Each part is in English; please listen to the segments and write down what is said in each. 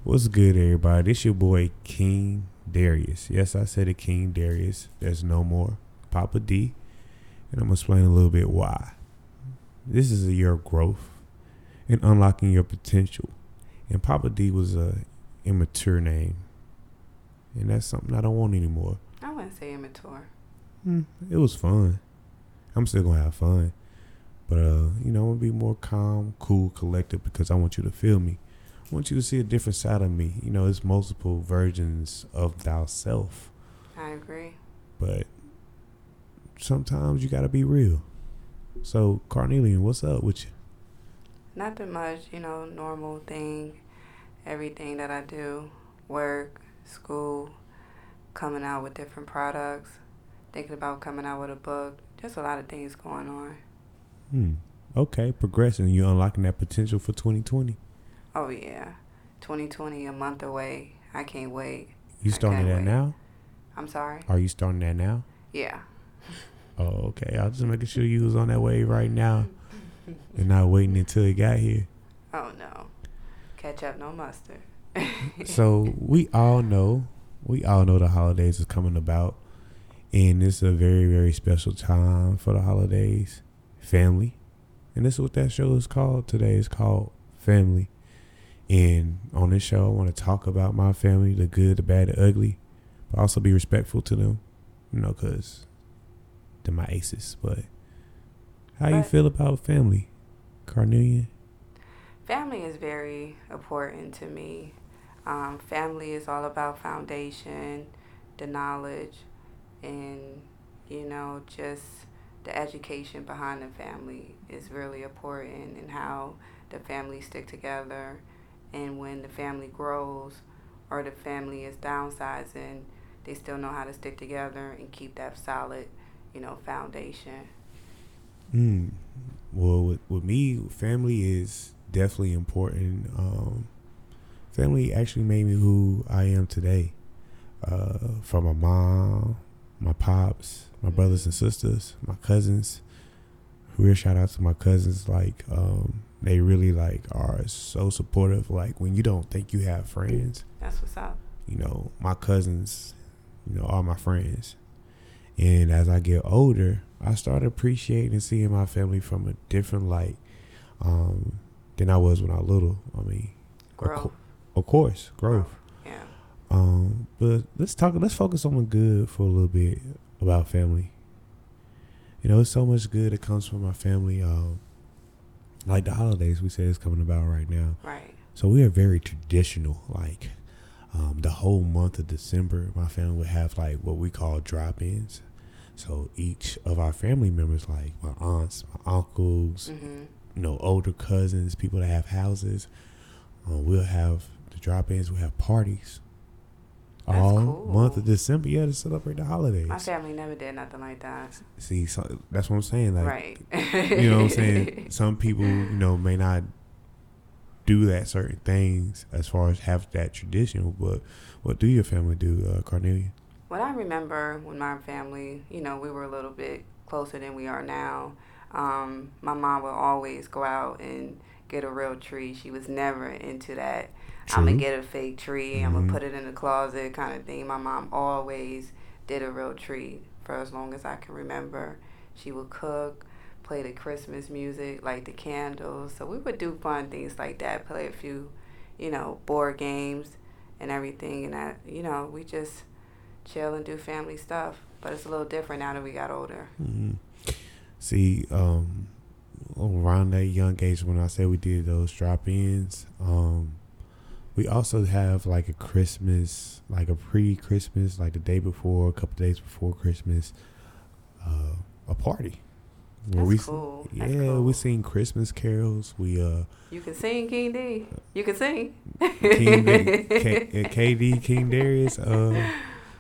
What's good, everybody? This your boy King Darius. Yes, I said it, King Darius. There's no more Papa D, and I'm gonna explain a little bit why. This is a year of growth and unlocking your potential. And Papa D was a immature name, and that's something I don't want anymore. I wouldn't say immature. It was fun. I'm still gonna have fun, but I'm gonna be more calm, cool, collected because I want you to feel me. I want you to see a different side of me. There's multiple versions of thyself. I agree. But sometimes you gotta be real. So, Carnelian, what's up with you? Not that much, normal thing. Everything that I do, work, school, coming out with different products, thinking about coming out with a book. Just a lot of things going on. Okay, progressing. You unlocking that potential for 2020. Oh, yeah. 2020, a month away. I can't wait. You starting that now? I'm sorry? Are you starting that now? Yeah. Oh, okay. I was just making sure you was on that wave right now and not waiting until it got here. Oh, no. Ketchup, no mustard. So we all know the holidays is coming about, and it's a very, very special time for the holidays. Family. And this is what that show is called today. It's called Family. And on this show, I want to talk about my family, the good, the bad, the ugly, but also be respectful to them, because they're my aces. But how you feel about family, Carnelian? Family is very important to me. Family is all about foundation, the knowledge, and, just the education behind the family is really important, and how the family stick together. And when the family grows or the family is downsizing, they still know how to stick together and keep that solid, foundation. Well, with me, family is definitely important. Family actually made me who I am today. From my mom, my pops, my brothers and sisters, my cousins. Real shout out to my cousins. They really are so supportive. When you don't think you have friends, that's what's up. My cousins, are my friends. And as I get older, I started appreciating and seeing my family from a different light than I was when I was little. Growth. Of course, growth. Yeah. But let's focus on the good for a little bit about family. There's so much good that comes from my family. Like the holidays we say is coming about right now. Right. So we are very traditional. The whole month of December, my family would have what we call drop-ins. So each of our family members, my aunts, my uncles, older cousins, people that have houses, we'll have the drop-ins. We'll have parties. That's all cool. Month of December, to celebrate the holidays. My family never did nothing like that. See, so that's what I'm saying. Right. You know what I'm saying? Some people, may not do that certain things as far as have that tradition. But what do your family do, Carnelia? What I remember when my family, we were a little bit closer than we are now. My mom would always go out and get a real tree. She was never into that. True. I'm going to get a fake tree. I'm going to put it in the closet kind of thing. My mom always did a real tree for as long as I can remember. She would cook, play the Christmas music, light the candles. So we would do fun things like that, play a few, board games and everything. And that, we just chill and do family stuff. But it's a little different now that we got older. Mm-hmm. See, around that young age when I said we did those drop-ins, we also have a Christmas, a pre-Christmas, the day before, a couple days before Christmas, a party. That's cool. Yeah, That's cool. We sing Christmas carols. You can sing, King D. You can sing. KD, King Darius. I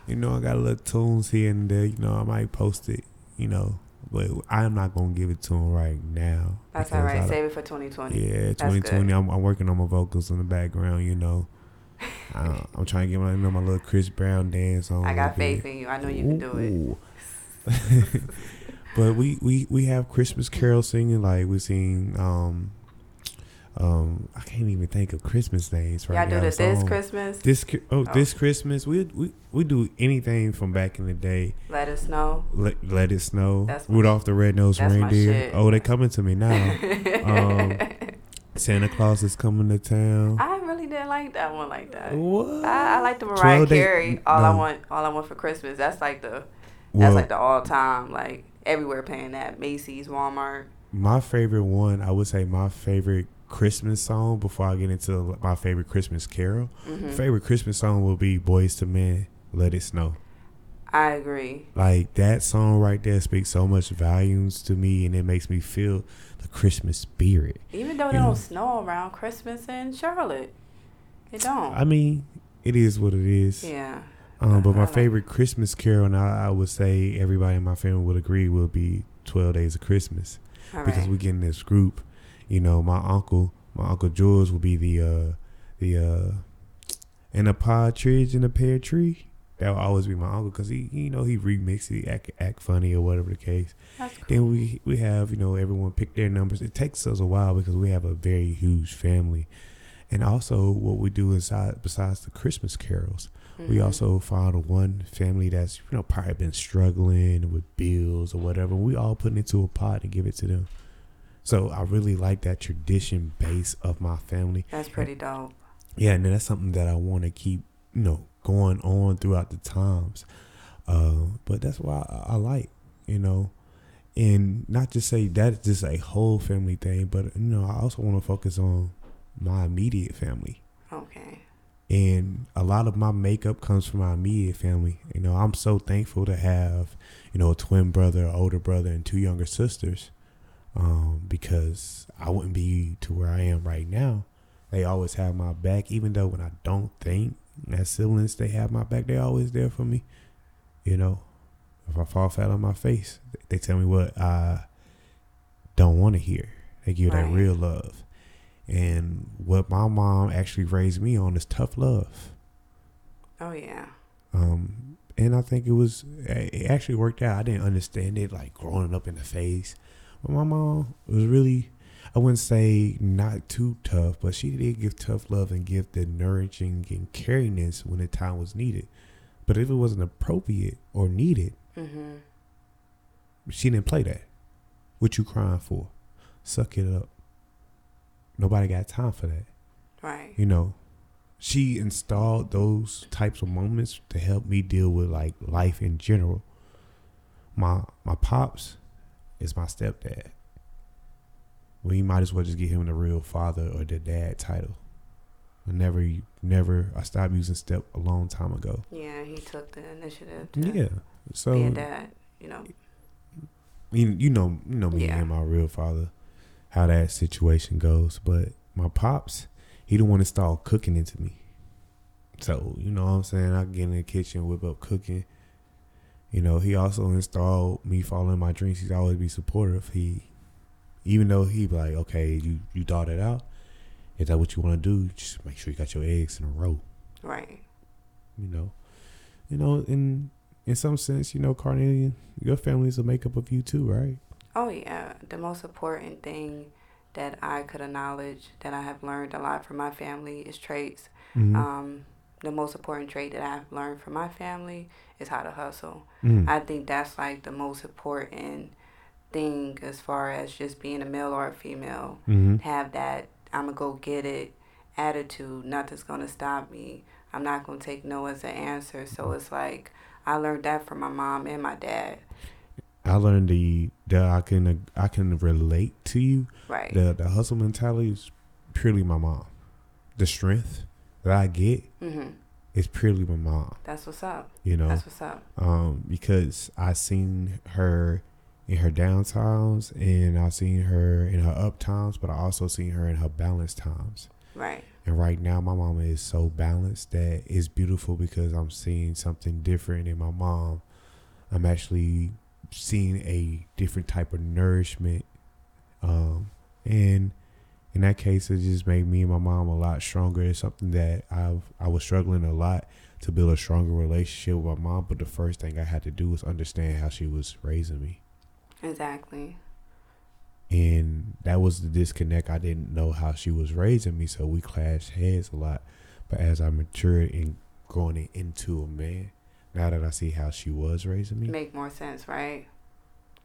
got a little tunes here and there. I might post it. But I'm not gonna give it to him right now. That's all right. Save it for 2020. Yeah, 2020. I'm working on my vocals in the background. I'm trying to get my little Chris Brown dance on. I got faith in you. I know you can do it. But we have Christmas carol singing. We sing I can't even think of Christmas names right Y'all do now. this Christmas? This Christmas, we do anything from back in the day. Let It Snow. Let It Snow. That's Rudolph the Red-Nosed that's my Reindeer. shit. Oh, they coming to me now. Santa Claus is coming to town. I really didn't like that one like that. What? I like the Mariah Carey. All No. I want for Christmas. That's like the all time, like everywhere paying that. Macy's, Walmart. My favorite one, I would say my favorite Christmas song before I get into my favorite Christmas carol. Mm-hmm. Favorite Christmas song will be Boyz II Men, Let It Snow. I agree. Like that song right there speaks so much volumes to me, and it makes me feel the Christmas spirit. Even though it don't snow around Christmas in Charlotte, it don't. I mean, it is what it is. Yeah. But my favorite Christmas carol, and I would say everybody in my family would agree, will be 12 Days of Christmas. All because right. we get in this group. You know, my uncle George will be the in a partridge in a pear tree. That will always be my uncle because he remix it, act funny or whatever the case. That's cool. Then we have everyone pick their numbers. It takes us a while because we have a very huge family, and also what we do besides the Christmas carols, we also found one family that's probably been struggling with bills or whatever. We all put it into a pot and give it to them. So I really like that tradition base of my family. That's pretty dope. Yeah, and that's something that I want to keep going on throughout the times. But that's why I like, and not to say that's just a whole family thing, but I also want to focus on my immediate family. Okay. And a lot of my makeup comes from my immediate family. I'm so thankful to have, a twin brother, older brother, and 2 younger sisters. Because I wouldn't be to where I am right now. They always have my back, even though when I don't think as siblings they have my back, they're always there for me. If I fall flat on my face, they tell me what I don't want to hear. They give that real love. And what my mom actually raised me on is tough love. Oh, yeah. And I think it actually worked out. I didn't understand it, like growing up in the face. But my mom was really, I wouldn't say not too tough, but she did give tough love and give the nourishing and caringness when the time was needed. But if it wasn't appropriate or needed, she didn't play that. What you crying for? Suck it up. Nobody got time for that. Right. She installed those types of moments to help me deal with like life in general. My pops is my stepdad. Well, you might as well just give him the real father or the dad title. I stopped using step a long time ago. Yeah, he took the initiative So be a dad, You know me and my real father, how that situation goes. But my pops, he didn't want to install cooking into me. So, you know what I'm saying? I get in the kitchen, whip up cooking. He also installed me following my dreams. He'd always be supportive. Even though he'd be like, okay, you thought it out. Is that what you want to do? Just make sure you got your eggs in a row. Right. In some sense, Carnelian, your family's a makeup of you too, right? Oh, yeah. The most important thing that I could acknowledge that I have learned a lot from my family is traits. Mm-hmm. The most important trait that I've learned from my family is how to hustle. I think that's like the most important thing as far as just being a male or a female. Have that I'm going to go get it attitude. Nothing's going to stop me. I'm not going to take no as an answer. So it's like I learned that from my mom and my dad. I learned that I can relate to you. Right. The hustle mentality is purely my mom. The strength that I get is purely my mom. That's what's up. That's what's up. Because I seen her in her down times, and I seen her in her up times, but I also seen her in her balanced times. Right. And right now, my mama is so balanced that it's beautiful because I'm seeing something different in my mom. I'm actually seeing a different type of nourishment. And in that case, it just made me and my mom a lot stronger. It's something that I was struggling a lot to build a stronger relationship with my mom. But the first thing I had to do was understand how she was raising me. Exactly. And that was the disconnect. I didn't know how she was raising me, so we clashed heads a lot. But as I matured and growing into a man, now that I see how she was raising me, Make more sense, right?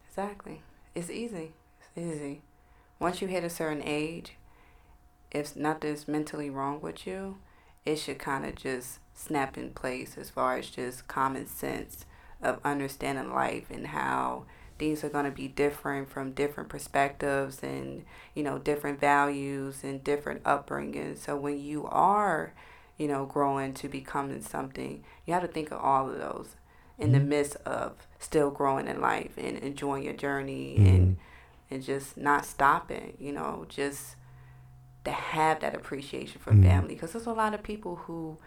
Exactly. It's easy. It's easy. Once you hit a certain age, if nothing's mentally wrong with you, it should kind of just snap in place as far as just common sense of understanding life and how things are going to be different from different perspectives and, different values and different upbringings. So when you are, growing to becoming something, you have to think of all of those in the midst of still growing in life and enjoying your journey and just not stopping, just to have that appreciation for family, because there's a lot of people who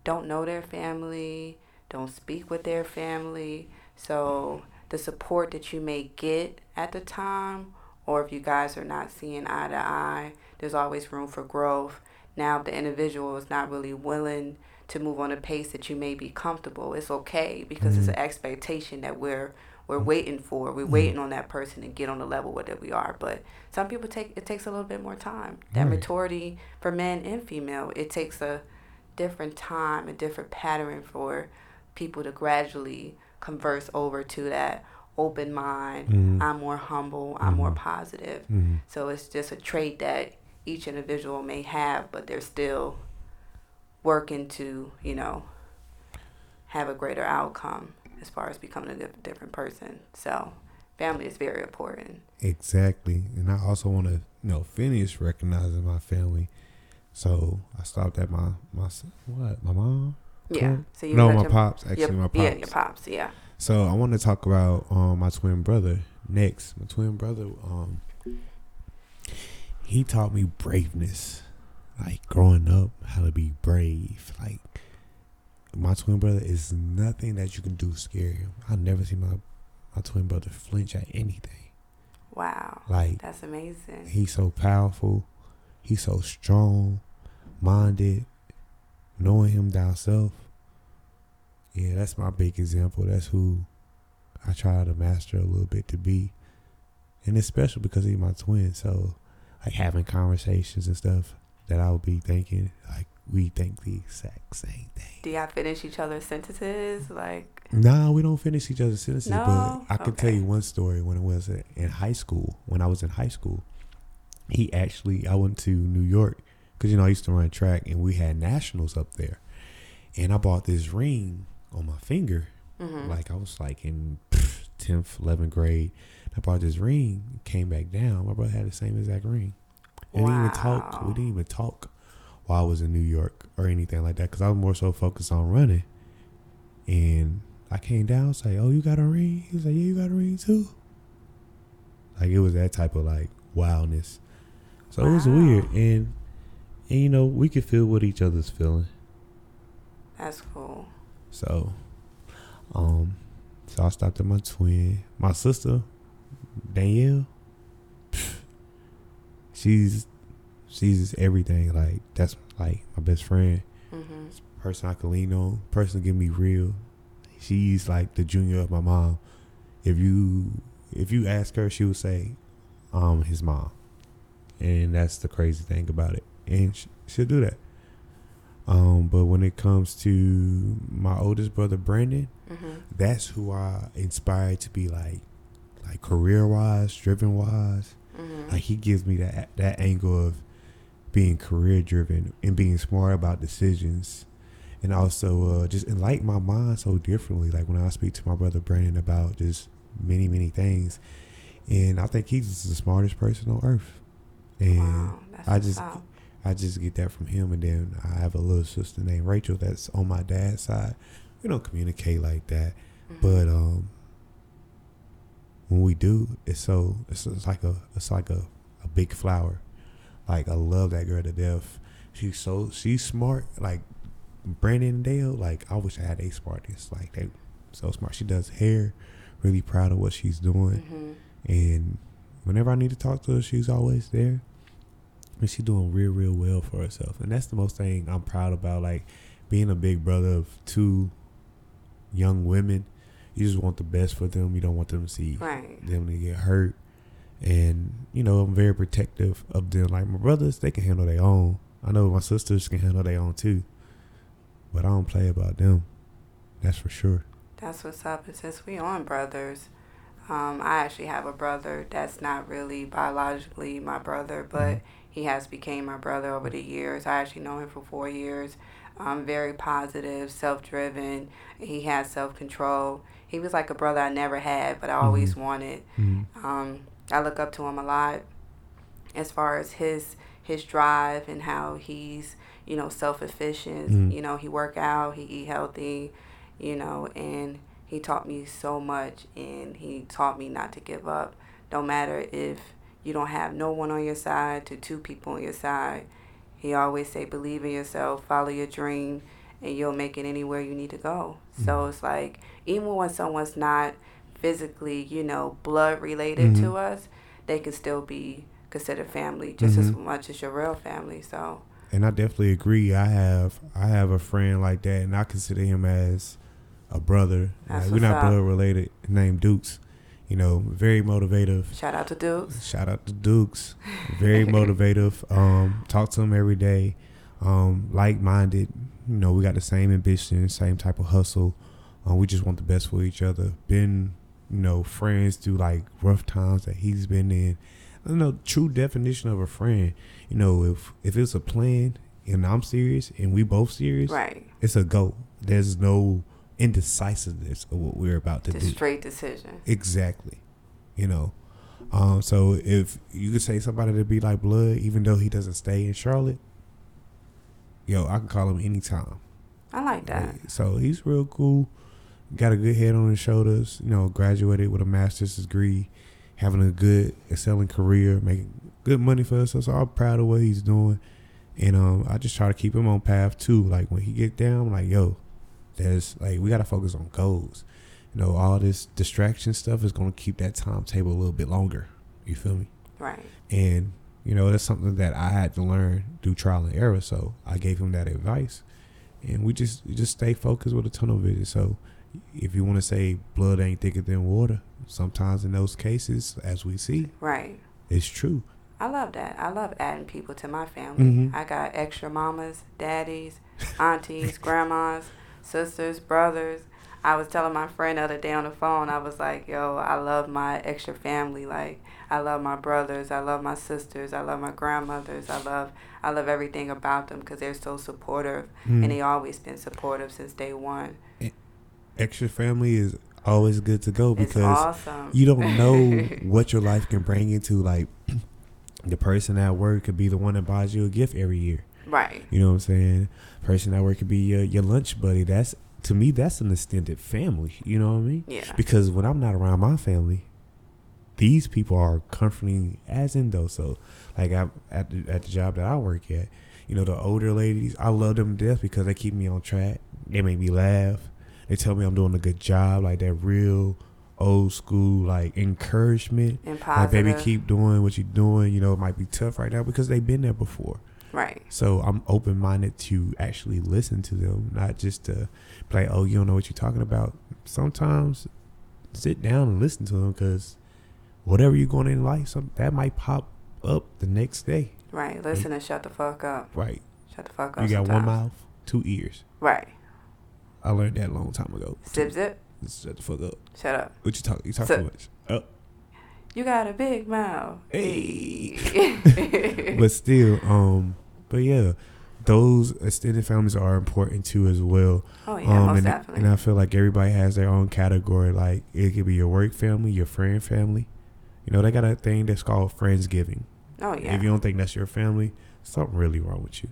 don't know their family, don't speak with their family. So the support that you may get at the time, or if you guys are not seeing eye to eye, there's always room for growth. Now, if the individual is not really willing to move on a pace that you may be comfortable, it's okay, because it's an expectation that we're waiting for. We're waiting on that person to get on the level where that we are. But some people it takes a little bit more time. That maturity for men and female, it takes a different time, a different pattern for people to gradually converse over to that open mind. I'm more humble. I'm more positive. So it's just a trait that each individual may have, but they're still working to, have a greater outcome as far as becoming a different person. So family is very important. Exactly. And I also want to, finish recognizing my family. So I stopped at my mom? Yeah. So you my pops. Actually, my pops. Yeah, your pops. Yeah. So I want to talk about my twin brother next. My twin brother, he taught me braveness. Like growing up, how to be brave. Like my twin brother is nothing that you can do scary him. I never seen my twin brother flinch at anything. Wow. Like that's amazing. He's so powerful. He's so strong minded. Knowing him down south. Yeah, that's my big example. That's who I try to master a little bit to be. And it's special because he's my twin. So like having conversations and stuff that I would be thinking, like we think the exact same thing. Do y'all finish each other's sentences? Nah, we don't finish each other's sentences. No? But I can tell you one story when it was in high school. When I was in high school, I went to New York because, I used to run track and we had nationals up there. And I bought this ring on my finger. Like I was like in 10th, 11th grade. I bought this ring, came back down. My brother had the same exact ring. And we didn't even talk while I was in New York or anything like that because I was more so focused on running. And I came down and say, "Oh, you got a ring?" He was like, "Yeah, you got a ring too." Like it was that type of like wildness. So it was weird. And we could feel what each other's feeling. That's cool. So I stopped at my twin. My sister, Danielle, she's everything. Like that's like my best friend. Person I can lean on. Person give me real. She's like the junior of my mom. If you ask her, she would say, his mom. And that's the crazy thing about it. And she'll do that. But when it comes to my oldest brother, Brandon, that's who I inspired to be like career-wise, driven-wise. Like he gives me that angle of being career-driven and being smart about decisions. And also just enlighten my mind so differently. Like when I speak to my brother, Brandon, about just many, many things. And I think he's the smartest person on earth. And I just get that from him. And then I have a little sister named Rachel that's on my dad's side. We don't communicate like that, but when we do, it's like a big flower. Like I love that girl to death. She's smart. Like Brandon and Dale. Like I wish I had a smartest. Like they so smart. She does hair. Really proud of what she's doing. And whenever I need to talk to her, she's always there. And she's doing real, real well for herself. And that's the most thing I'm proud about. Like being a big brother of two young women. You just want the best for them. You don't want them to see them to get hurt. And, you know, I'm very protective of them. Like, my brothers, they can handle their own. I know my sisters can handle their own too. But I don't play about them. That's for sure. That's what's up. And since we on brothers, I actually have a brother that's not really biologically my brother, but he has became my brother over the years. I actually know him for 4 years. Very positive, self-driven. He has self-control. He was like a brother I never had, but I always wanted. I look up to him a lot as far as his drive and how he's, you know, self-efficient. You know, he work out, he eat healthy, you know, and he taught me so much, and he taught me not to give up. Don't matter if you don't have no one on your side to 2 people on your side. He always say, believe in yourself, follow your dream, and you'll make it anywhere you need to go. So it's like, even when someone's not physically, you know, blood related to us, they can still be considered family just as much as your real family. So. And I definitely agree. I have a friend like that, and I consider him as a brother. Like, we're not blood related. Named Dukes. You know, very motivative. Shout out to Dukes. Shout out to Dukes. Very motivative. Talk to him every day. Like-minded. You know, we got the same ambition, same type of hustle. We just want the best for each other. Been, you know, friends through like rough times that he's been in. You know, true definition of a friend. You know, if it's a plan and I'm serious and we both serious, right, it's a go. There's no indecisiveness of what we're about to do. Straight decision. Exactly. You know, so if you could say somebody to be like blood, even though he doesn't stay in Charlotte, yo, I can call him anytime. I like that. So he's real cool. Got a good head on his shoulders. You know, graduated with a master's degree, having a good, excelling career, making good money for us. So I'm proud of what he's doing. And I just try to keep him on path too. Like when he get down, I'm like, yo, there's like, we got to focus on goals. You know, all this distraction stuff is going to keep that timetable a little bit longer. You feel me? Right. And, you know, that's something that I had to learn through trial and error. So I gave him that advice. And we just stay focused with a tunnel vision. So if you want to say blood ain't thicker than water, sometimes in those cases, as we see, right, it's true. I love that. I love adding people to my family. I got extra mamas, daddies, aunties, grandmas, sisters, brothers. I was telling my friend the other day on the phone, I was like, yo, I love my extra family. Like, I love my brothers. I love my sisters. I love my grandmothers. I love everything about them because they're so supportive. And they always been supportive since day one. Extra family is always good to go because it's awesome. You don't know what your life can bring into. Like, the person at work could be the one that buys you a gift every year. Right. You know what I'm saying? Person at work could be your lunch buddy. That's, to me, that's an extended family. You know what I mean? Yeah. Because when I'm not around my family, these people are comforting as in though. So, like, at the job that I work at, you know, the older ladies, I love them to death because they keep me on track. They make me laugh. They tell me I'm doing a good job, like that real old school, like, encouragement. And positive. Like, baby, keep doing what you're doing. You know, it might be tough right now because they've been there before. Right. So I'm open-minded to actually listen to them, not just to be like, oh, you don't know what you're talking about. Sometimes sit down and listen to them because whatever you're going in life, that might pop up the next day. Right. Listen and shut the fuck up. Right. Shut the fuck up. You got sometimes. one mouth, 2 ears. Right. I learned that a long time ago. Zip. Shut the fuck up. Shut up. What you talking? You talk too much. Oh. You got a big mouth. Hey. But still, but yeah, those extended families are important too as well. Oh yeah, most definitely. And I feel like everybody has their own category. Like, it could be your work family, your friend family. You know, they got a thing that's called Friendsgiving. Oh yeah. If you don't think that's your family, something really wrong with you.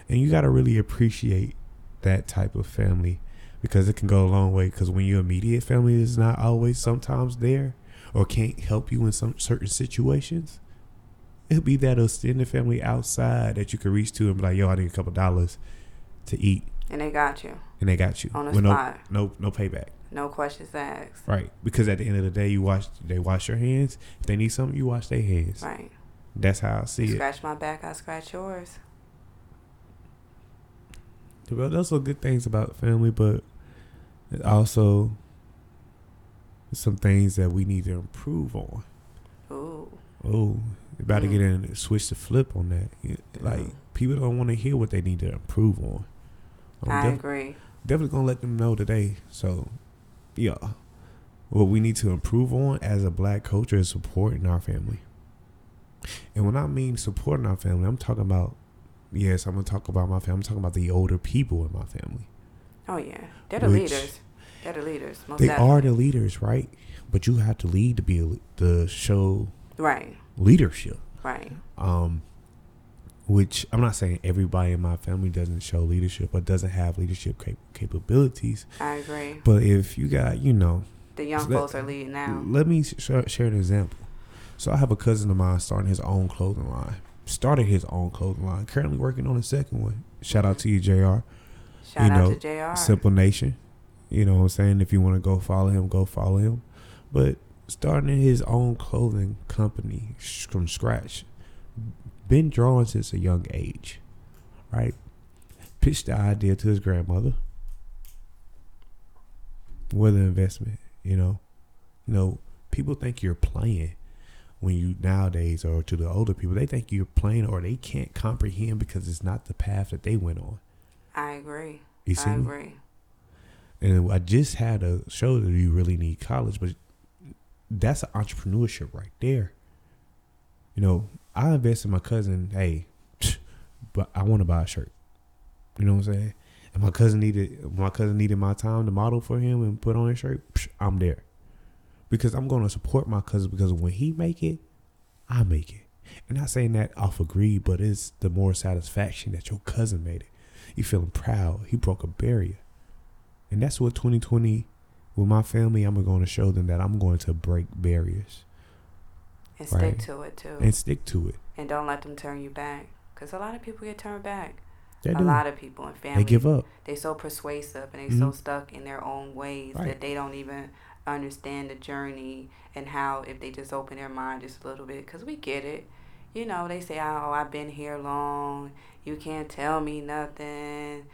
And you got to really appreciate that type of family because it can go a long way. Because when your immediate family is not always sometimes there or can't help you in some certain situations, it'll be that extended family outside that you can reach to and be like, yo, I need a couple dollars to eat. And they got you. And they got you. On the with spot. No payback. No questions asked. Right. Because at the end of the day, they wash your hands. If they need something, you wash their hands. Right. That's how I see it. Scratch my back, I scratch yours. Well, those are good things about family, but also some things that we need to improve on. Ooh. Oh, about to get in, switch the flip on that. Like, people don't want to hear what they need to improve on. I agree. Definitely gonna let them know today. So, yeah, what we need to improve on as a black culture is supporting our family. And when I mean supporting our family, I'm talking about, yes, I'm gonna talk about my family. I'm talking about the older people in my family. Oh yeah, they're the leaders. They're the leaders. Most they definitely. are the leaders, right? But you have to lead to be to show right leadership. Right. Which I'm not saying everybody in my family doesn't show leadership or doesn't have leadership capabilities. I agree. But if you got, the young folks are leading now. Let me share an example. So I have a cousin of mine starting his own clothing line. Started his own clothing line. Currently working on the second one. Shout out to you, JR. Shout out to JR. Simple Nation. You know what I'm saying? If you want to go follow him, go follow him. But starting his own clothing company from scratch. Been drawing since a young age. Right? Pitched the idea to his grandmother. With an investment, people think you're playing when you nowadays, or to the older people, they think you're playing or they can't comprehend because it's not the path that they went on. I agree. You see? I agree. And I just had a show that you really need college, but that's an entrepreneurship right there. I invested in my cousin, hey, but I want to buy a shirt. You know what I'm saying? And my cousin needed my time to model for him and put on a shirt. I'm there. Because I'm going to support my cousin, because when he make it, I make it. And not saying that off of greed, but it's the more satisfaction that your cousin made it. You feeling proud. He broke a barrier. And that's what 2020, with my family, I'm going to show them that I'm going to break barriers. And stick to it, too. And stick to it. And don't let them turn you back. Because a lot of people get turned back. They a do. lot of people in family, they give up. They so persuasive and they so stuck in their own ways right. that they don't even understand the journey and how, if they just open their mind just a little bit, because we get it. They say, oh, I've been here long. You can't tell me nothing.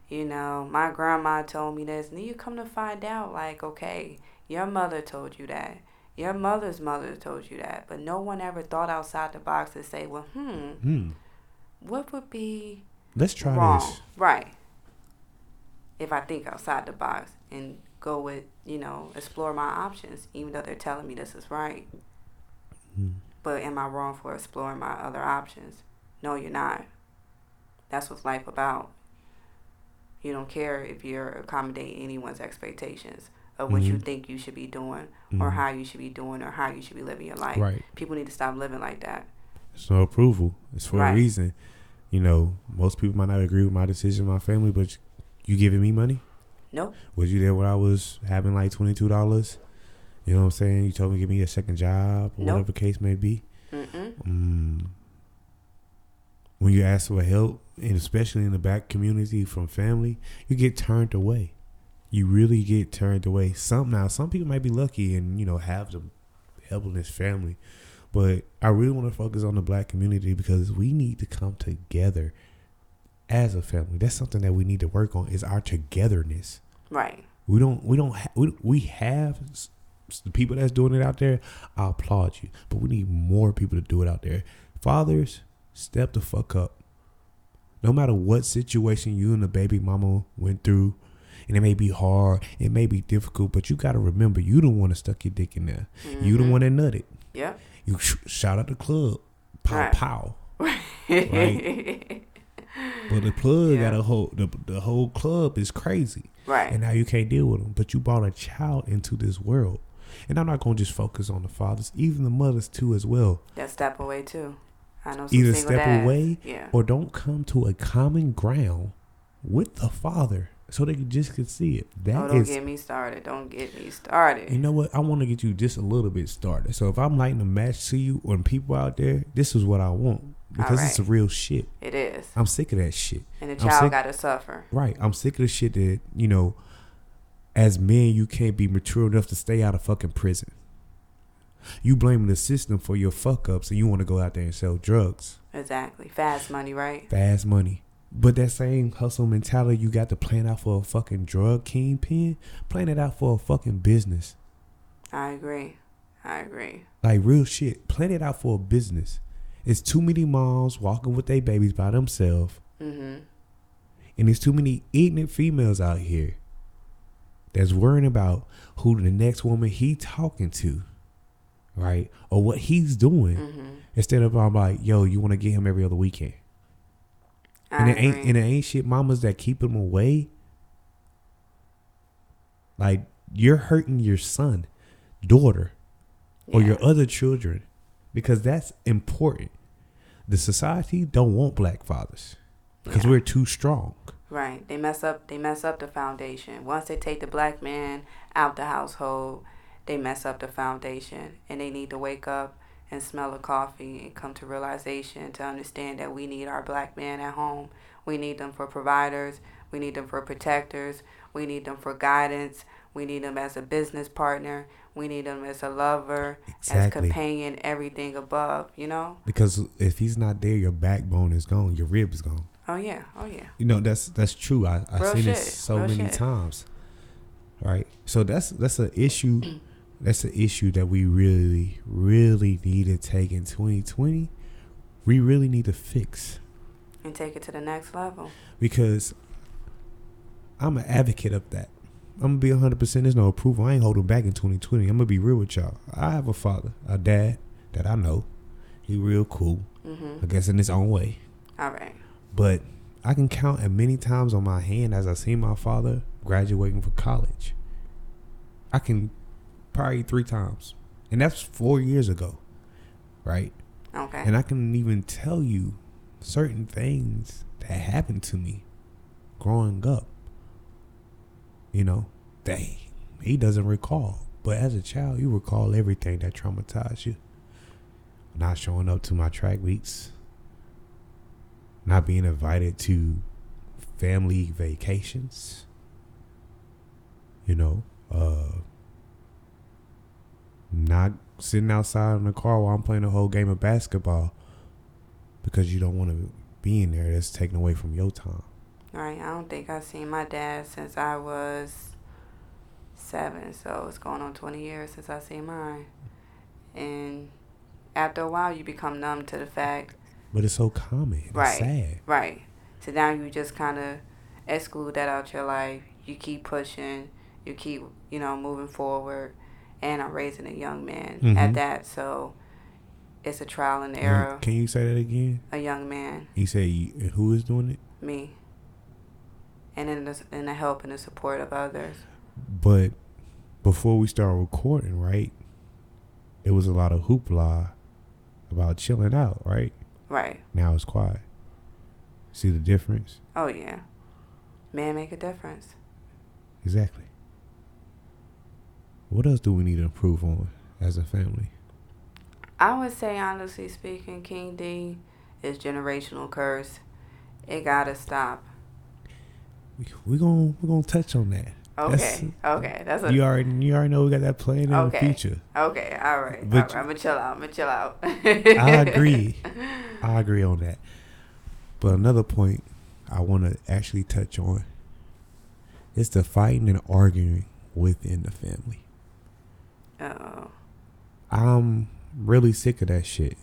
My grandma told me this. And then you come to find out, like, okay, your mother told you that. Your mother's mother told you that. But no one ever thought outside the box and say, well, what would be... Let's try wrong. this. Right. If I think outside the box and go with, explore my options, even though they're telling me this is right. But am I wrong for exploring my other options? No, you're not. That's what life about. You don't care if you're accommodating anyone's expectations of what you think you should be doing or how you should be doing or how you should be living your life. Right. People need to stop living like that. It's no approval. It's for a reason. Most people might not agree with my decision, my family, but you giving me money? Nope. Was you there when I was having like $22? You know what I'm saying? You told me to give me a second job or whatever the case may be. When you ask for help, and especially in the black community from family, you get turned away. You really get turned away. Some people might be lucky and, have the help in this family. But I really want to focus on the black community because we need to come together as a family. That's something that we need to work on, is our togetherness. Right. We have the people that's doing it out there. I applaud you, but we need more people to do it out there. Fathers, step the fuck up. No matter what situation you and the baby mama went through, and it may be hard, it may be difficult, but you got to remember, you don't want to stuck your dick in there. You don't want to nut it. Yeah. You shout out the club. Pow, pow. Right? But the plug got a whole, the whole club is crazy. Right. And now you can't deal with them. But you brought a child into this world. And I'm not going to just focus on the fathers, even the mothers too as well. That step away too. I know some either single step dads. away or don't come to a common ground with the father so they just can see it. Don't get me started. Don't get me started. You know what? I want to get you just a little bit started. So if I'm lighting a match to you or people out there, this is what I want. Because it's real shit. It is. I'm sick of that shit. And the child got to suffer. Right. I'm sick of the shit that, as men, you can't be mature enough to stay out of fucking prison. You blaming the system for your fuck ups and you want to go out there and sell drugs. Exactly. Fast money, right? Fast money. But that same hustle mentality you got to plan out for a fucking drug kingpin, plan it out for a fucking business. I agree. I agree. Like real shit. Plan it out for a business. It's too many moms walking with their babies by themselves. Mm-hmm. And there's too many ignorant females out here that's worrying about who the next woman he talking to, right? Or what he's doing. Mm-hmm. Instead of I'm like, yo, you want to get him every other weekend. And it ain't shit mamas that keep him away. Like you're hurting your son, daughter, or your other children, because that's important. The society don't want black fathers because we're too strong. Right. They mess up the foundation. Once they take the black man out the household, they mess up the foundation, and they need to wake up and smell the coffee and come to realization to understand that we need our black man at home. We need them for providers. We need them for protectors. We need them for guidance. We need them as a business partner. We need them as a lover, as companion, everything above, you know? Because if he's not there, your backbone is gone. Your rib is gone. Oh, yeah. Oh, yeah. You know, that's true. I've seen this so many times. Right? So that's an issue. That's an issue that we really, really need to take in 2020. We really need to fix. And take it to the next level. Because I'm an advocate of that. I'm going to be 100%. There's no approval. I ain't holding back in 2020. I'm going to be real with y'all. I have a father, a dad that I know. He real cool. Mm-hmm. I guess in his own way. All right. But I can count as many times on my hand as I seen my father graduating from college. I can probably 3 times. And that's 4 years ago. Right? Okay. And I can even tell you certain things that happened to me growing up. You know, that he doesn't recall. But as a child, you recall everything that traumatized you. Not showing up to my track meets. Not being invited to family vacations. You know, not sitting outside in the car while I'm playing a whole game of basketball because you don't want to be in there. That's taken away from your time. Right. I don't think I've seen my dad since I was 7. So it's going on 20 years since I seen mine. And after a while, you become numb to the fact. But it's so common. It's sad. Right. So now you just kind of exclude that out your life. You keep pushing. You keep, moving forward. And I'm raising a young man at that. So it's a trial and error. Can you say that again? A young man. You say who is doing it? Me. And in the help and the support of others. But before we start recording, right, there was a lot of hoopla about chilling out, right? Right. Now it's quiet. See the difference? Oh, yeah. Man make a difference. Exactly. What else do we need to improve on as a family? I would say, honestly speaking, King D, is generational curse. It gotta stop. We're gonna touch on that. Okay. That's you already know we got that plan in the future. Okay. All right. I'm gonna chill out. I agree on that. But another point I want to actually touch on is the fighting and arguing within the family. Uh-oh. I'm really sick of that shit.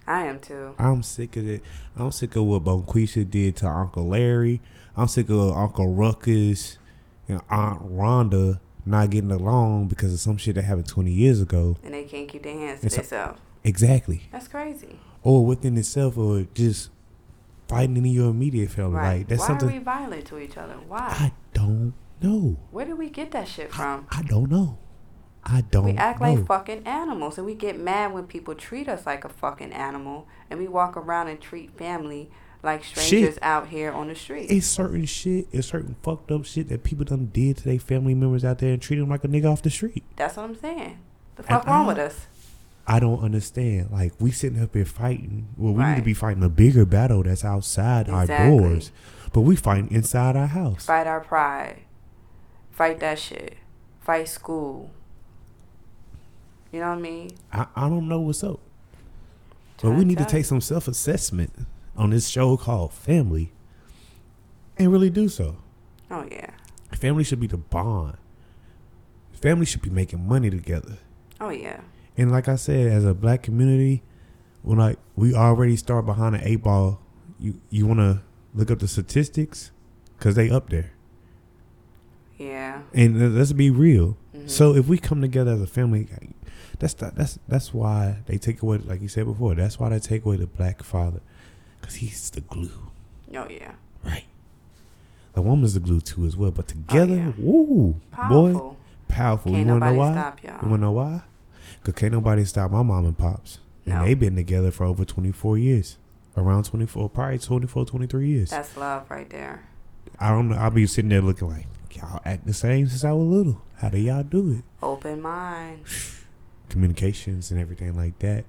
I am too. I'm sick of it. I'm sick of what Bonquisha did to Uncle Larry. I'm sick of Uncle Ruckus and Aunt Rhonda not getting along because of some shit that happened 20 years ago. And they can't keep their hands to themselves. Exactly. That's crazy. Or within itself, or just fighting in your immediate family. Right. Like, that's why something. Are we violent to each other? Why? I don't know. Where did we get that shit from? I don't know. We act like fucking animals, and we get mad when people treat us like a fucking animal, and we walk around and treat family like strangers out here on the street. It's certain fucked up shit that people done did to their family members out there and treat them like a nigga off the street. That's what I'm saying. The fuck wrong with us? I don't understand. Like, we sitting up here fighting. Well, we need to be fighting a bigger battle that's outside our doors, but we fighting inside our house. Fight our pride. Fight that shit. Fight school. You know what I mean? I don't know what's up. But we need to take some self-assessment on this show called Family and really do so. Oh, yeah. Family should be the bond. Family should be making money together. Oh, yeah. And like I said, as a black community, when we already start behind the 8 ball, you want to look up the statistics because they up there. Yeah. And let's be real. Mm-hmm. So if we come together as a family, that's why they take away, like you said before, that's why they take away the black father, because he's the glue. Oh, yeah. Right. The woman's the glue too as well, but together, woo, powerful. Boy, powerful. Can't you want to know why? Stop y'all. You want to know why? Because can't nobody stop my mom and pops. And they've been together for over 24 years. Around 24, probably 24, 23 years. That's love right there. I don't know. I'll be sitting there looking like, y'all act the same since I was little. How do y'all do it? Open mind. Communications and everything like that.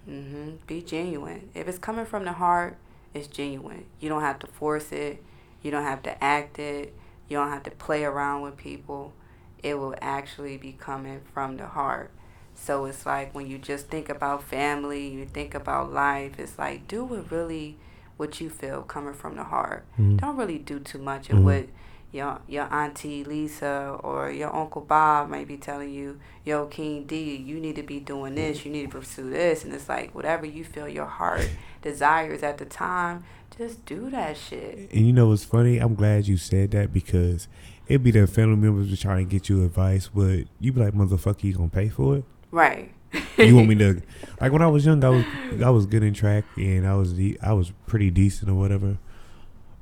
Mm-hmm. Be genuine. If it's coming from the heart, it's genuine. You don't have to force it. You don't have to act it. You don't have to play around with people. It will actually be coming from the heart. So it's like when you just think about family, you think about life, it's like do what you feel coming from the heart. Mm-hmm. Don't really do too much of what your auntie Lisa or your Uncle Bob might be telling you, yo, King D, you need to be doing this, you need to pursue this. And it's like whatever you feel your heart desires at the time, just do that shit. And you know what's funny? I'm glad you said that, because it'd be that family members be trying to get you advice, but you be like, motherfucker, you gonna pay for it? Right. You want me to, like when I was young, I was good in track and I was pretty decent or whatever,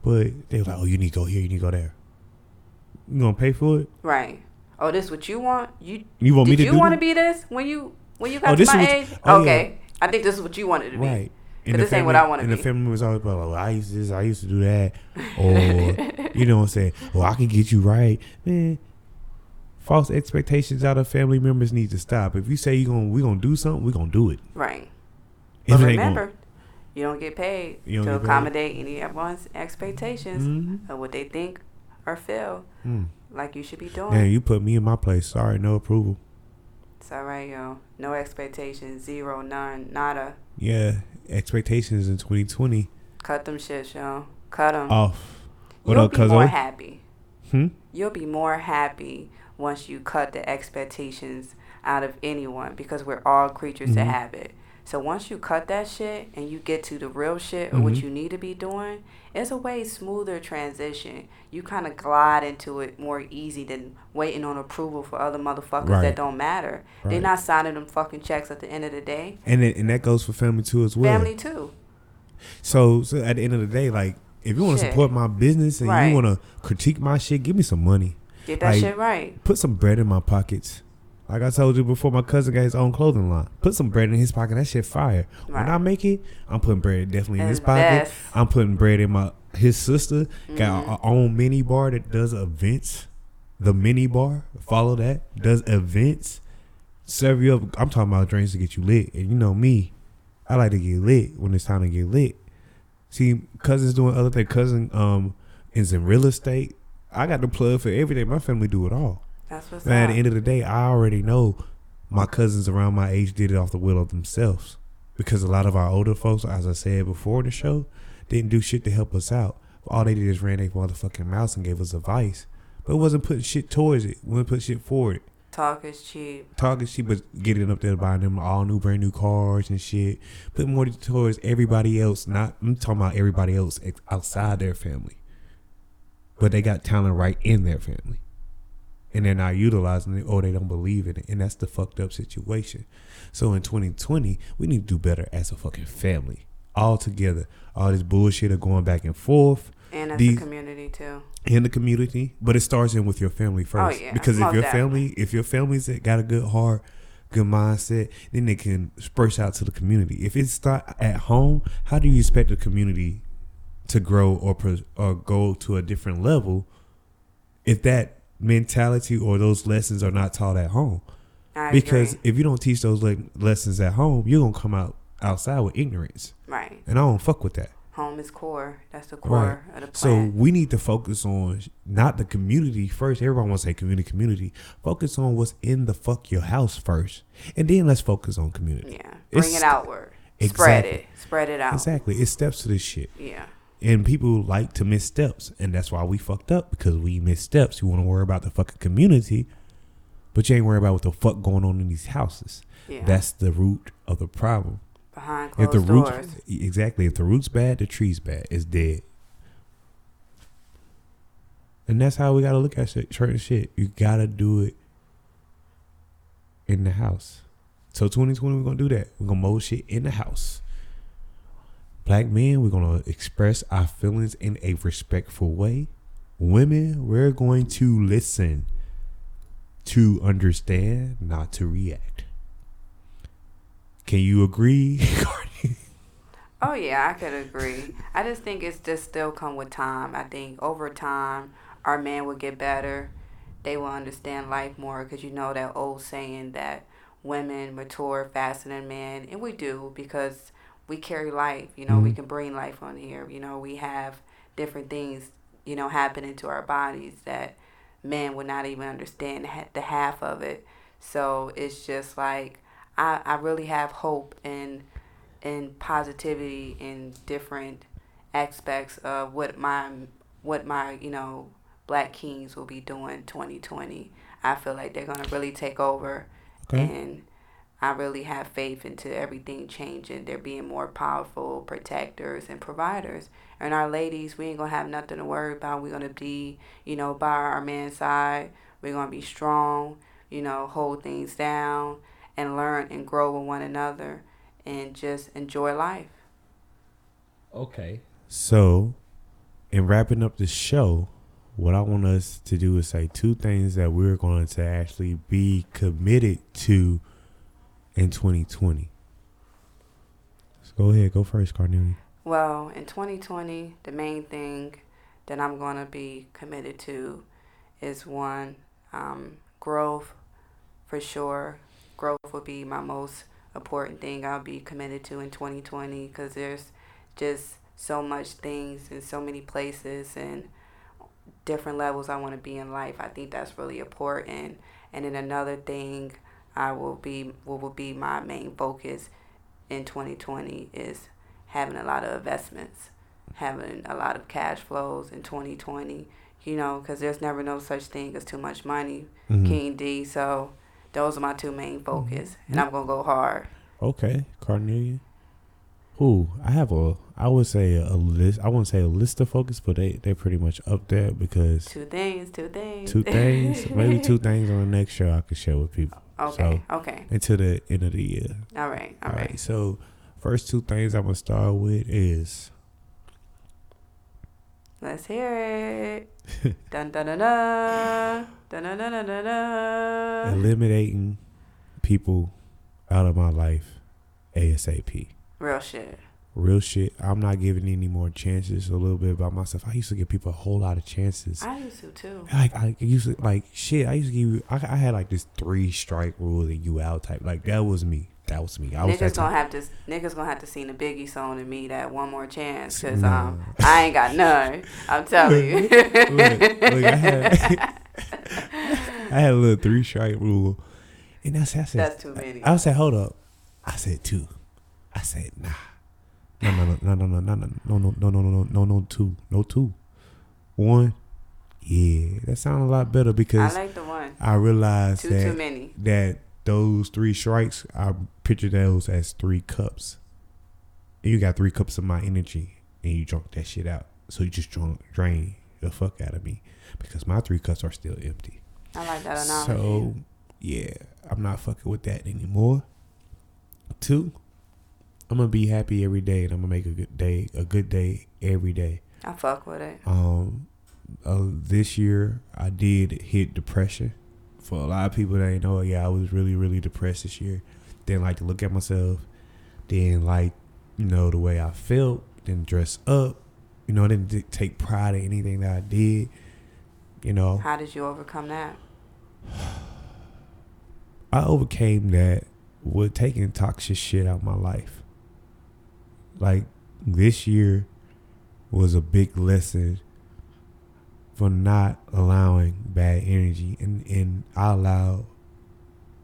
but they were like, oh, you need to go here, you need to go there. You gonna pay for it? Right. Oh, this what you want? You want me to do? Did you want to be this when you got to my age? Okay, yeah. I think this is what you wanted to be. Right. Because this ain't what I want to be. And the family members always like, oh, I used to this, I used to do that, or you know what I'm saying? Oh, I can get you right, man. False expectations out of family members need to stop. If you say we gonna do something, we gonna do it. Right. But remember, you don't get paid to accommodate anyone's expectations of what they think or feel like you should be doing. Man, you put me in my place. Sorry, no approval. It's all right, yo. No expectations, zero, none, nada. Yeah, expectations in 2020. Cut them shits, yo. Cut them off. You'll be more happy. You'll be more happy once you cut the expectations out of anyone, because we're all creatures of habit. So once you cut that shit and you get to the real shit or what you need to be doing, it's a way smoother transition. You kind of glide into it more easy than waiting on approval for other motherfuckers that don't matter. Right. They're not signing them fucking checks at the end of the day. And that goes for family too as well. Family too. So at the end of the day, like, if you want to support my business and you want to critique my shit, give me some money. Get that shit right. Put some bread in my pockets. Like I told you before, my cousin got his own clothing line. Put some bread in his pocket. That shit fire. Right. When I make it, I'm putting bread definitely in his pocket. I'm putting bread in his sister. Got our own mini bar that does events. The mini bar, follow that. Does events. Serve you up. I'm talking about drinks to get you lit. And you know me, I like to get lit when it's time to get lit. See, cousin's doing other things. Cousin is in real estate. I got the plug for everything. My family do it all. That's what's up. At the end of the day, I already know my cousins around my age did it off the will of themselves, because a lot of our older folks, as I said before the show, didn't do shit to help us out. All they did is ran their motherfucking mouths and gave us advice, but it wasn't putting shit towards it. Wasn't putting shit forward. Talk is cheap, but getting up there buying them all new brand new cars and shit. Put more towards everybody else. I'm talking about everybody else outside their family, but they got talent right in their family. And they're not utilizing it, or they don't believe in it. And that's the fucked up situation. So in 2020, we need to do better as a fucking family. All together. All this bullshit of going back and forth. And as a community too. In the community. But it starts in with your family first. Oh, yeah. Because if your family's got a good heart, good mindset, then they can disperse out to the community. If it's not at home, how do you expect the community to grow or go to a different level if that mentality or those lessons are not taught at home? Because if you don't teach those lessons at home, you're gonna come outside with ignorance, right? And I don't fuck with that. Home is core. That's the core of the plan. So we need to focus on not the community first. Everyone wants to say community. Focus on what's in the fuck your house first, and then let's focus on community. Yeah, bring it outward. Exactly. Spread it out. Exactly. It's steps to this shit. Yeah. And people like to miss steps. And that's why we fucked up, because we miss steps. You want to worry about the fucking community. but you ain't worried about what the fuck going on in these houses. Yeah. That's the root of the problem. Behind closed doors. Exactly. If the root's bad, the tree's bad. It's dead. And that's how we got to look at certain shit. You got to do it in the house. So 2020, we're going to do that. We're going to mold shit in the house. Black men, we're going to express our feelings in a respectful way. Women, we're going to listen to understand, not to react. Can you agree, Cardi? Oh, yeah, I could agree. I just think it's just still come with time. I think over time, our men will get better. They will understand life more because you know that old saying that women mature faster than men. And we do because we carry life. You know, we can bring life on here. You know, we have different things, you know, happening to our bodies that men would not even understand the half of it. So it's just like I really have hope and positivity in different aspects of what my you know, Black Kings will be doing 2020. I feel like they're gonna really take over, and I really have faith into everything changing. They're being more powerful protectors and providers. And our ladies, we ain't gonna have nothing to worry about. We're gonna be, you know, by our man's side. We're gonna be strong, you know, hold things down and learn and grow with one another and just enjoy life. Okay. So, in wrapping up the show, what I want us to do is say two things that we're going to actually be committed to in 2020. So go ahead, go first, Carnelia. Well, in 2020, the main thing that I'm going to be committed to is one, growth for sure. Growth will be my most important thing I'll be committed to in 2020 because there's just so much things and so many places and different levels I want to be in life. I think that's really important. And then another thing will be my main focus in 2020 is having a lot of investments, having a lot of cash flows in 2020, you know, because there's never no such thing as too much money, King D. So those are my two main focus, and I'm going to go hard. Okay, Carnelia. Ooh, I would say a list. I wouldn't say a list of focus, but they pretty much up there because two things. Maybe two things on the next show I could share with people. Okay. Until the end of the year. All right. So, first two things I'm gonna start with is. Let's hear it. Dun dun dun dun dun dun dun dun dun. Eliminating people out of my life, ASAP. Real shit. I'm not giving any more chances. A little bit about myself. I used to give people a whole lot of chances. I used to too. I used to I used to give you. I had like this 3-strike rule and you out type. Like that was me. Niggas gonna have to sing the Biggie song to me that one more chance because I ain't got none. I'm telling you. Look, I had a little 3-strike rule, and I said that's too many. I said hold up. I said 2. I said nah. No, 2. No 2. 1. Yeah, that sounds a lot better because I like the 1. I realized too many. That those 3 strikes, I picture those as 3 cups. And you got 3 cups of my energy, and you drunk that shit out. So you just drain the fuck out of me because my 3 cups are still empty. I like that analogy. So yeah, I'm not fucking with that anymore. 2. I'm gonna be happy every day, and I'm gonna make a good day every day. I fuck with it. This year I did hit depression. For a lot of people that ain't know, I was really, really depressed this year. Didn't like to look at myself. Didn't like, you know, the way I felt. Didn't dress up. You know, didn't take pride in anything that I did. You know. How did you overcome that? I overcame that with taking toxic shit out of my life. Like, this year was a big lesson for not allowing bad energy. And I allowed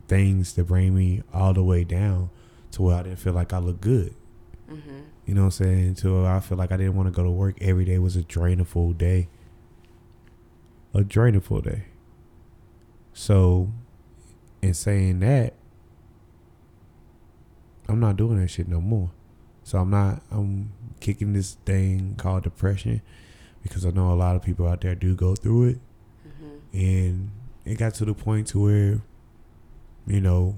things to bring me all the way down to where I didn't feel like I looked good. Mm-hmm. You know what I'm saying? To where I feel like I didn't want to go to work every day. It was a drainful day. So And saying that, I'm not doing that shit no more. So I'm kicking this thing called depression because I know a lot of people out there do go through it. Mm-hmm. And it got to the point to where, you know,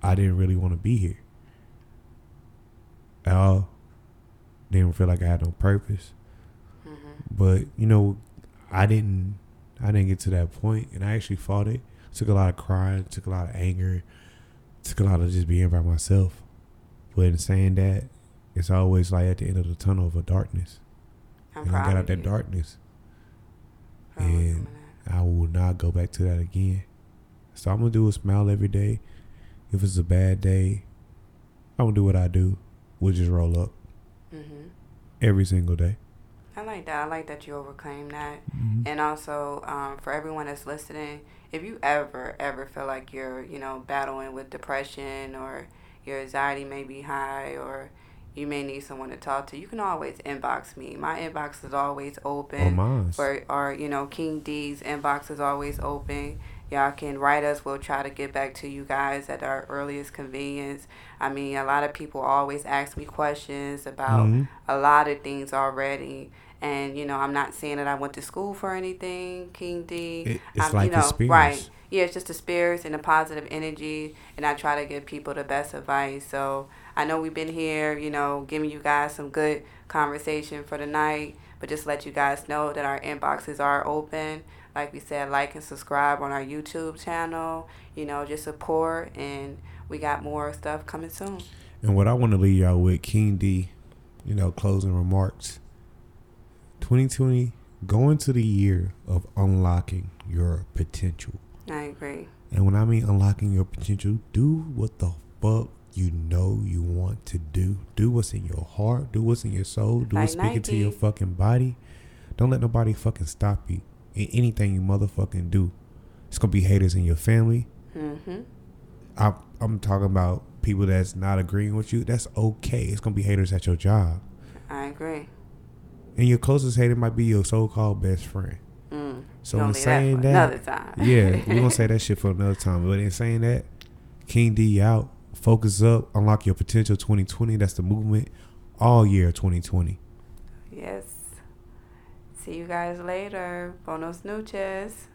I didn't really want to be here at all. Didn't feel like I had no purpose. Mm-hmm. But, you know, I didn't get to that point, and I actually fought it. Took a lot of crying, took a lot of anger, took a lot of just being by myself. But in saying that, it's always like at the end of the tunnel of a darkness. I'm and proud I got of out that you. darkness. Proud of And I will not go back to that again. So I'm going to do is smile every day. If it's a bad day, I'm going to do what I do. We'll just roll up Mm-hmm. every single day. I like that. I like that you overcame that. Mm-hmm. And also, for everyone that's listening, if you ever feel like you're, battling with depression or your anxiety may be high or you may need someone to talk to, you can always inbox me. My inbox is always open. Or King D's inbox is always open. Y'all can write us. We'll try to get back to you guys at our earliest convenience. I mean, a lot of people always ask me questions about Mm-hmm. a lot of things already. And, I'm not saying that I went to school for anything, King D. It's like experience. Right. Yeah, it's just the spirits and the positive energy. And I try to give people the best advice. So I know we've been here, giving you guys some good conversation for the night. But just let you guys know that our inboxes are open. Like we said, like and subscribe on our YouTube channel. Just support. And we got more stuff coming soon. And what I want to leave y'all with, King D, closing remarks. 2020, go into the year of unlocking your potential. I agree. And when I mean unlocking your potential, do what the fuck you know you want to do. Do what's in your heart. Do what's in your soul. Do what's speaking to your fucking body. Don't let nobody fucking stop you in anything you motherfucking do. It's going to be haters in your family. Mm-hmm. I'm talking about people that's not agreeing with you. That's okay. It's going to be haters at your job. I agree. And your closest hater might be your so-called best friend. So in saying that, another time. Yeah, we're gonna say that shit for another time. But in saying that, King D out, focus up, unlock your potential. 2020. That's the movement. All year 2020. Yes. See you guys later. Buenos noches.